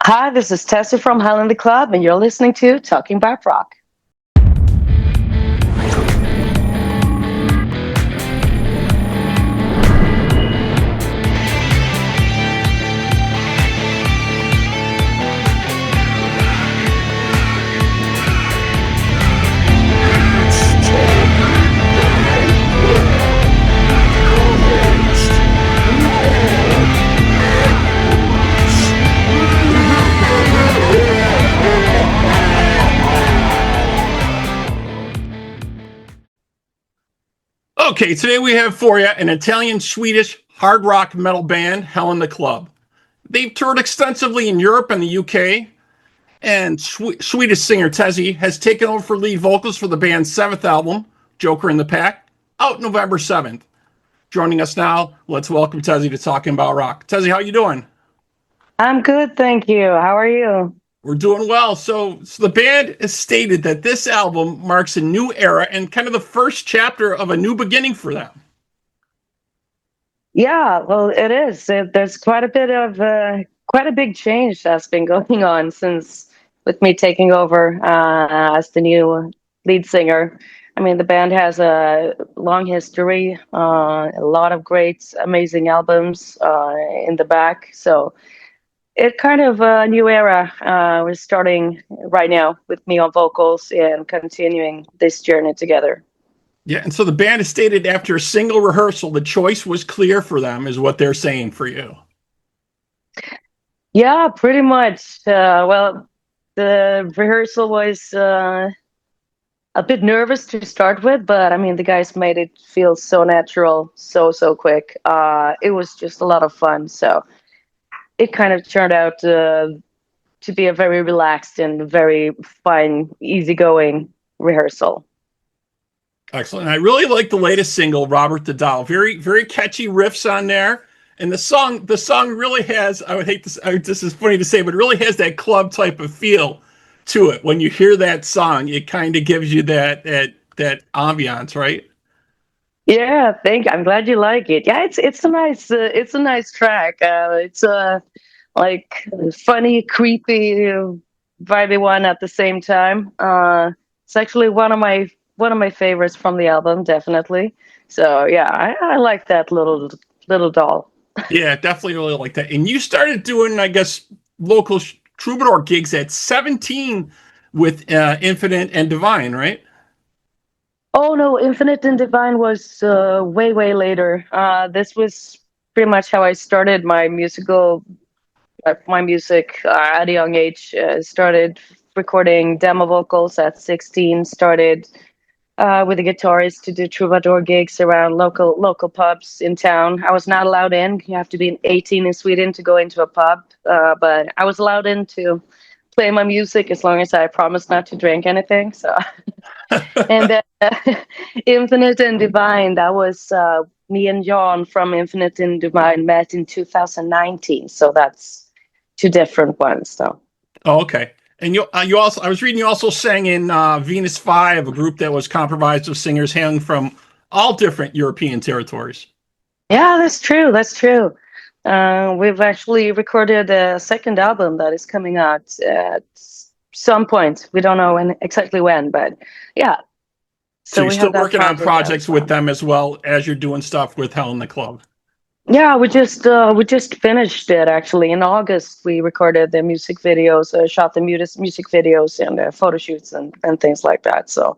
Hi, this is Tezzi from Hell in the Club, and you're listening to Talking About Rock. Okay, today we have for you an Italian-Swedish hard rock metal band, Hell in the Club. They've toured extensively in Europe and the UK, and Swedish singer Tezzi has taken over for lead vocals for the band's seventh album, Joker in the Pack, out November 7th. Joining us now, let's welcome Tezzi to Talking About Rock. Tezzi, how you doing? I'm good, thank you. How are you? We're doing well. So the band has stated that this album marks a new era and kind of the first chapter of a new beginning for them. Yeah, well, it is. There's quite a bit of quite a big change that's been going on since with me taking over as the new lead singer. I mean, the band has a long history, a lot of great, amazing albums in the back. So it kind of a new era. We're starting right now with me on vocals and continuing this journey together. Yeah, and so the band has stated after a single rehearsal, the choice was clear for them, is what they're saying for you. Yeah, pretty much. Well, the rehearsal was a bit nervous to start with, but I mean, the guys made it feel so natural, so quick. It was just a lot of fun. So it kind of turned out to be a very relaxed and very fun, easygoing rehearsal. Excellent. I really like the latest single, Robert the Doll. Very, very catchy riffs on there. And the song really has, I would hate this, this is funny to say, but it really has that club type of feel to it. When you hear that song, it kind of gives you that ambiance, right? Yeah, I'm glad you like it. Yeah, it's a nice track. It's like funny, creepy, vibey one at the same time. It's actually one of my favorites from the album, definitely. So yeah, I like that little doll. Yeah, definitely really like that. And you started doing, I guess, local troubadour gigs at 17 with Infinite and Divine, right? Oh no, Infinite and Divine was way later. This was pretty much how I started my music at a young age. Started recording demo vocals at 16. Started with a guitarist to do troubadour gigs around local pubs in town. I was not allowed in. You have to be 18 in Sweden to go into a pub, but I was allowed in to play my music as long as I promised not to drink anything. So, and then Infinite and Divine, that was me and Jan from Infinite and Divine met in 2019. So that's two different ones. So. Oh, okay. And you also, I was reading you also sang in Venus 5, a group that was comprised of singers hailing from all different European territories. Yeah, that's true. That's true. We've actually recorded a second album that is coming out at some point. We don't know exactly when, but yeah. So you're still working on projects with them as well as you're doing stuff with Hell in the Club. Yeah, we just finished it actually in August. We recorded the music videos, shot the music videos and photo shoots and things like that. So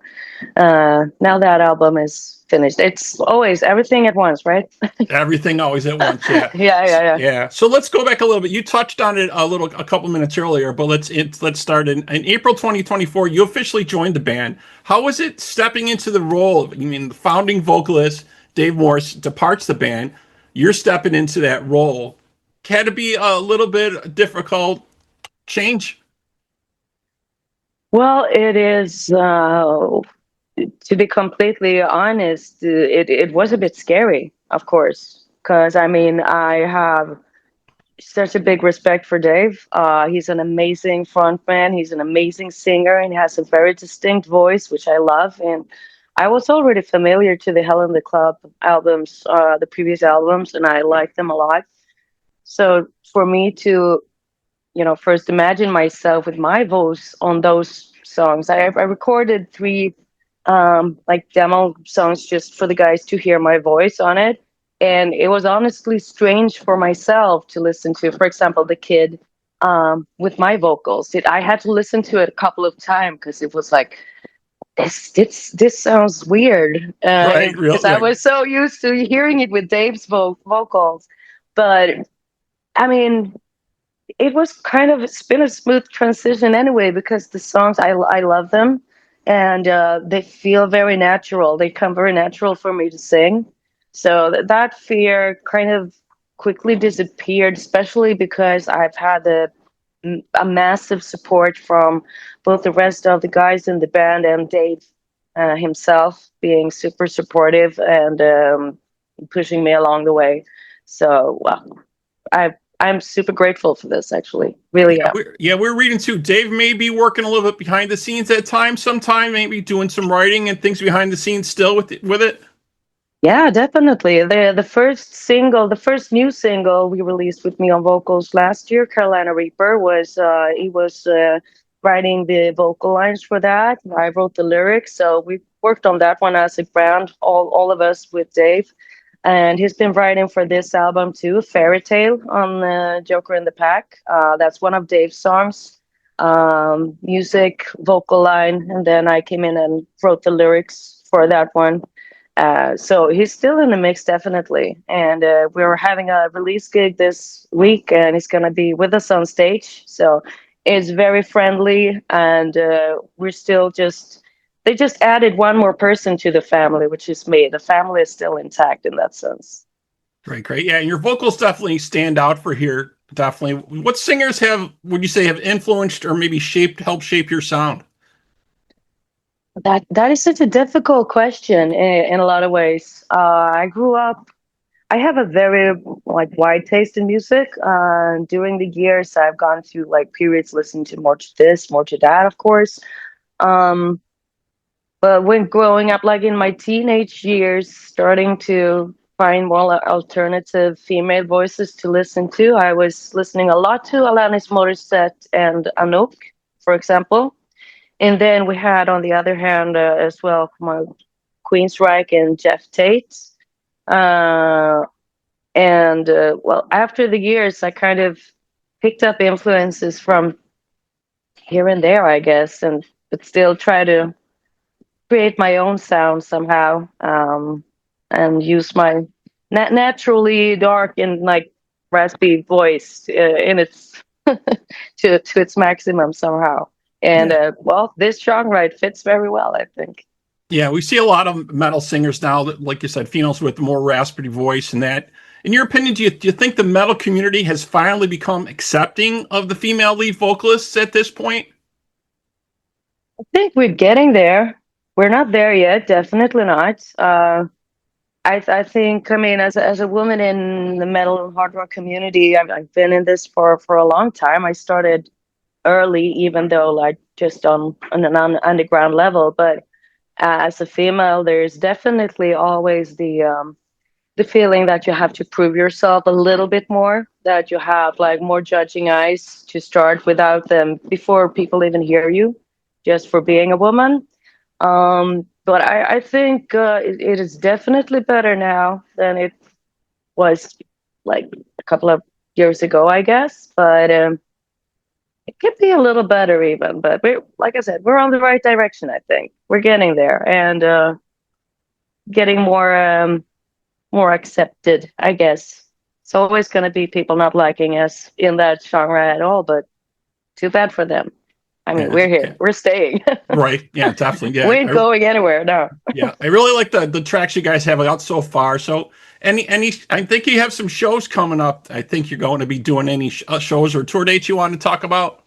now that album is finished. It's always everything at once, right? Everything always at once. Yeah. Yeah. So let's go back a little bit. You touched on it a couple minutes earlier, but let's start in April 2024. You officially joined the band. How was it stepping into the role of, the founding vocalist Dave Moras departs the band? You're stepping into that role. Can it be a little bit difficult change? Well, it is. To be completely honest, it was a bit scary, of course, because I mean I have such a big respect for Dave. He's an amazing frontman. He's an amazing singer, and he has a very distinct voice, which I love. And I was already familiar to the Hell in the Club albums, the previous albums, and I liked them a lot. So for me to, first imagine myself with my voice on those songs. I recorded three like demo songs just for the guys to hear my voice on it, and it was honestly strange for myself to listen to. For example, The Kid with my vocals. I had to listen to it a couple of times because it was like this sounds weird Right, real because I right. was so used to hearing it with Dave's vocals, but I mean it's been a smooth transition anyway because the songs I love them, and they feel very natural. They come very natural for me to sing, so that fear kind of quickly disappeared, especially because I've had a massive support from both the rest of the guys in the band and Dave himself being super supportive and pushing me along the way. So I'm super grateful for this, actually. Really am. We're reading too. Dave may be working a little bit behind the scenes at times, sometime, maybe doing some writing and things behind the scenes still with it. Yeah, definitely. The first new single we released with me on vocals last year, Carolina Reaper, he was writing the vocal lines for that. I wrote the lyrics, so we worked on that one as a band, all of us with Dave. And he's been writing for this album too, Fairy Tale on Joker in the Pack. That's one of Dave's songs. Music, vocal line, and then I came in and wrote the lyrics for that one. So he's still in the mix, definitely. And we're having a release gig this week, and he's going to be with us on stage. So it's very friendly, and they just added one more person to the family, which is me. The family is still intact in that sense. Great. Yeah, and your vocals definitely stand out for here. Definitely. What singers would you say, have influenced or maybe helped shape your sound? That is such a difficult question in a lot of ways. I grew up. I have a very like wide taste in music. During the years, I've gone through like periods listening to more to this, more to that, of course. Um, but when growing up, like in my teenage years, starting to find more alternative female voices to listen to, I was listening a lot to Alanis Morissette and Anouk, for example. And then we had, on the other hand, as well, my Queensryche and Jeff Tate. Uh, and well, after the years, I kind of picked up influences from here and there, I guess, and but still try to create my own sound somehow, and use my naturally dark and like raspy voice in its to its maximum somehow. And Yeah. well, this genre it fits very well, I think. Yeah, we see a lot of metal singers now that, like you said, females with more raspy voice and that. In your opinion, do you think the metal community has finally become accepting of the female lead vocalists at this point? I think we're getting there. We're not there yet, definitely not. I think, I mean, as a woman in the metal and hard rock community, I've been in this for a long time. I started early, even though like just on an underground level. But as a female, there's definitely always the feeling that you have to prove yourself a little bit more, that you have like more judging eyes to start without them before people even hear you, just for being a woman. But I think it is definitely better now than it was like a couple of years ago, I guess. But it could be a little better even. But like I said, we're on the right direction. I think we're getting there and getting more accepted, I guess. It's always going to be people not liking us in that genre at all, but too bad for them. I mean, we're here. We're staying. Right. Yeah, definitely. Yeah. We ain't going anywhere. No. Yeah. I really like the tracks you guys have out so far. So I think you have some shows coming up. I think you're going to be doing any shows or tour dates you want to talk about?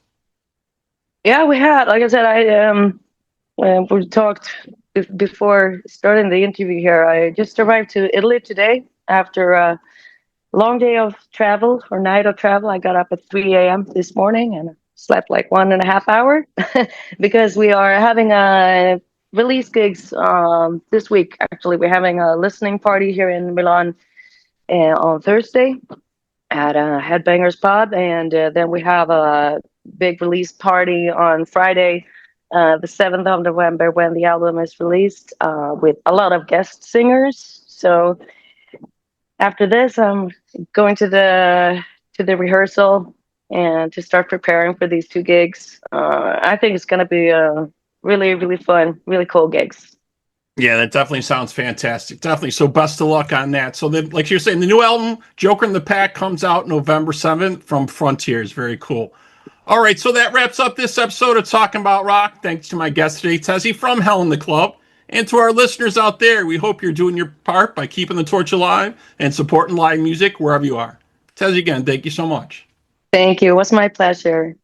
Yeah, we had, like I said, we talked before starting the interview here. I just arrived to Italy today after a long day of travel or night of travel. I got up at 3 a.m. this morning and slept like 1.5 hours because we are having a release gigs this week. Actually, we're having a listening party here in Milan on Thursday. at Headbangers Pub, and then we have a big release party on Friday, the 7th of November, when the album is released, with a lot of guest singers. So after this, I'm going to the rehearsal and to start preparing for these two gigs. I think it's going to be really, really fun, really cool gigs. Yeah, that definitely sounds fantastic. Definitely. So best of luck on that. So then, like you're saying, the new album, Joker in the Pack, comes out November 7th from Frontiers. Very cool. All right, so that wraps up this episode of Talking About Rock. Thanks to my guest today, Tezzi from Hell in the Club. And to our listeners out there, we hope you're doing your part by keeping the torch alive and supporting live music wherever you are. Tezzi, again, thank you so much. Thank you. It was my pleasure.